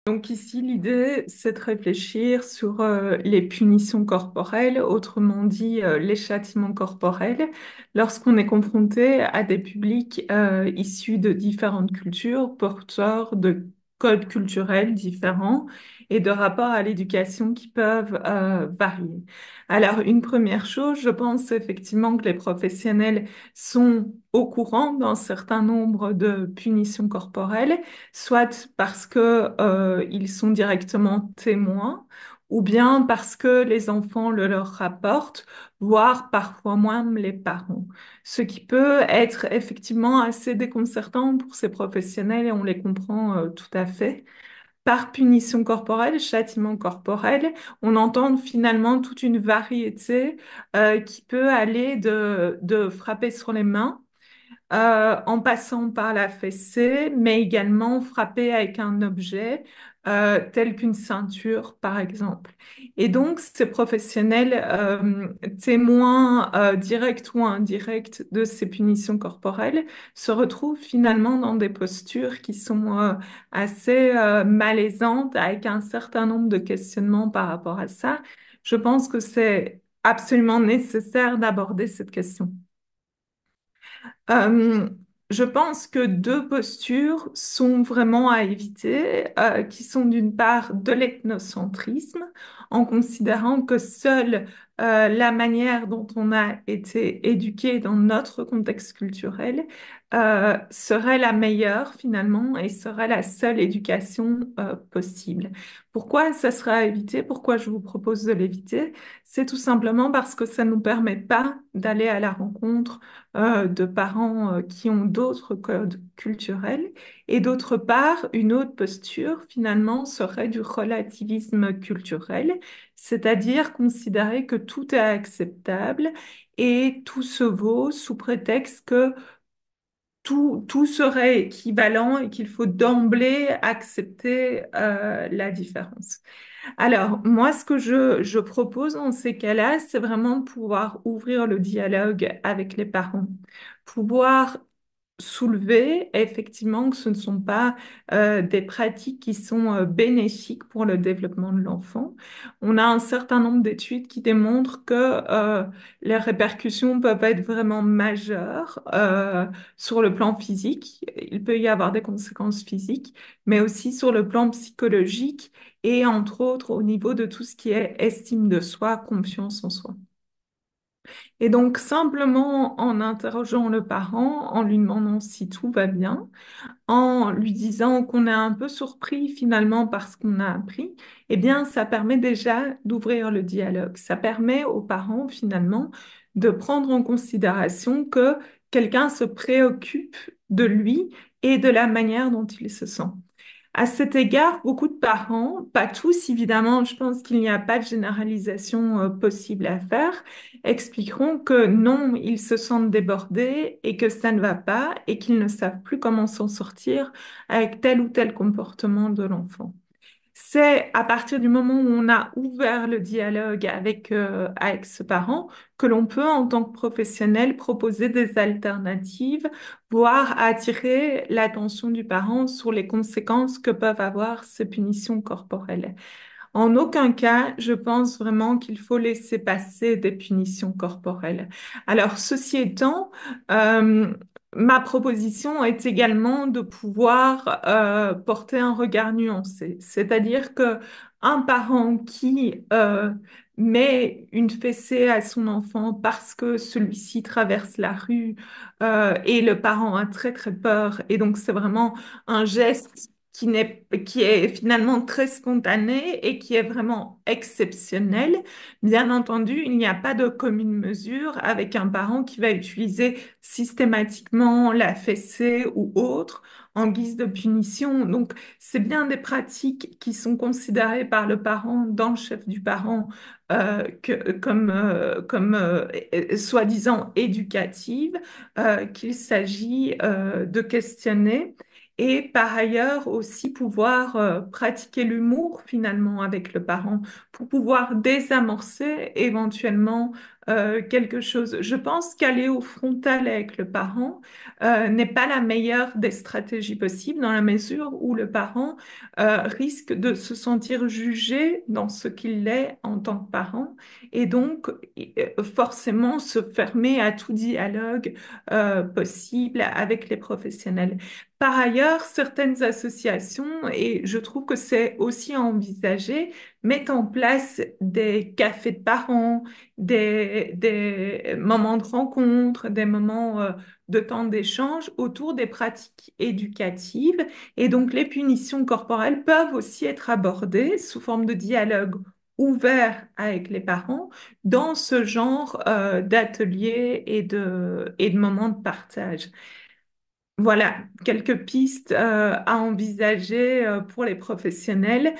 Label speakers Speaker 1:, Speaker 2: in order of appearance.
Speaker 1: Donc ici, l'idée, c'est de réfléchir sur les punitions corporelles, autrement dit les châtiments corporels, lorsqu'on est confronté à des publics issus de différentes cultures, porteurs de codes culturels différents et de rapports à l'éducation qui peuvent varier. Alors, une première chose, je pense effectivement que les professionnels sont au courant d'un certain nombre de punitions corporelles, soit parce que ils sont directement témoins, ou bien parce que les enfants le leur rapportent, voire parfois même les parents. Ce qui peut être effectivement assez déconcertant pour ces professionnels et on les comprend tout à fait. Par punition corporelle, châtiment corporel, on entend finalement toute une variété qui peut aller de frapper sur les mains en passant par la fessée, mais également frapper avec un objet tel qu'une ceinture, par exemple. Et donc, ces professionnels, témoins directs ou indirects de ces punitions corporelles, se retrouvent finalement dans des postures qui sont assez malaisantes, avec un certain nombre de questionnements par rapport à ça. Je pense que c'est absolument nécessaire d'aborder cette question. Euh, je pense que deux postures sont vraiment à éviter, qui sont d'une part de l'ethnocentrisme, en considérant que seule la manière dont on a été éduqué dans notre contexte culturel serait la meilleure finalement et serait la seule éducation possible. Pourquoi ça sera à éviter? Pourquoi je vous propose de l'éviter? C'est tout simplement parce que ça ne nous permet pas d'aller à la rencontre de parents qui ont d'autres codes culturels. Et d'autre part, une autre posture, finalement, serait du relativisme culturel, c'est-à-dire considérer que tout est acceptable et tout se vaut sous prétexte que tout serait équivalent et qu'il faut d'emblée accepter la différence. Alors, moi, ce que je propose dans ces cas-là, c'est vraiment de pouvoir ouvrir le dialogue avec les parents, pouvoir soulever effectivement que ce ne sont pas des pratiques qui sont bénéfiques pour le développement de l'enfant. On a un certain nombre d'études qui démontrent que les répercussions peuvent être vraiment majeures sur le plan physique. Il peut y avoir des conséquences physiques, mais aussi sur le plan psychologique et entre autres au niveau de tout ce qui est estime de soi, confiance en soi. Et donc, simplement en interrogeant le parent, en lui demandant si tout va bien, en lui disant qu'on est un peu surpris finalement par ce qu'on a appris, eh bien, ça permet déjà d'ouvrir le dialogue. Ça permet aux parents finalement de prendre en considération que quelqu'un se préoccupe de lui et de la manière dont il se sent. À cet égard, beaucoup de parents, pas tous évidemment, je pense qu'il n'y a pas de généralisation possible à faire, expliqueront que non, ils se sentent débordés et que ça ne va pas et qu'ils ne savent plus comment s'en sortir avec tel ou tel comportement de l'enfant. C'est à partir du moment où on a ouvert le dialogue avec ce parent que l'on peut, en tant que professionnel, proposer des alternatives, voire attirer l'attention du parent sur les conséquences que peuvent avoir ces punitions corporelles. En aucun cas, je pense vraiment qu'il faut laisser passer des punitions corporelles. Alors, ceci étant, euh, ma proposition est également de pouvoir porter un regard nuancé, c'est-à-dire que un parent qui met une fessée à son enfant parce que celui-ci traverse la rue et le parent a très très peur et donc c'est vraiment un geste qui est finalement très spontané et qui est vraiment exceptionnel. Bien entendu, il n'y a pas de commune mesure avec un parent qui va utiliser systématiquement la fessée ou autre en guise de punition. Donc, c'est bien des pratiques qui sont considérées par le parent, dans le chef du parent, comme soi-disant éducatives, qu'il s'agit de questionner et par ailleurs aussi pouvoir pratiquer l'humour finalement avec le parent pour pouvoir désamorcer éventuellement quelque chose. Je pense qu'aller au frontal avec le parent n'est pas la meilleure des stratégies possibles dans la mesure où le parent risque de se sentir jugé dans ce qu'il est en tant que parent et donc forcément se fermer à tout dialogue possible avec les professionnels. Par ailleurs, certaines associations, et je trouve que c'est aussi à envisager, mettent en place des cafés de parents, des moments de rencontre, des moments de temps d'échange autour des pratiques éducatives. Et donc, les punitions corporelles peuvent aussi être abordées sous forme de dialogue ouvert avec les parents dans ce genre d'ateliers et de moments de partage. Voilà, quelques pistes à envisager pour les professionnels.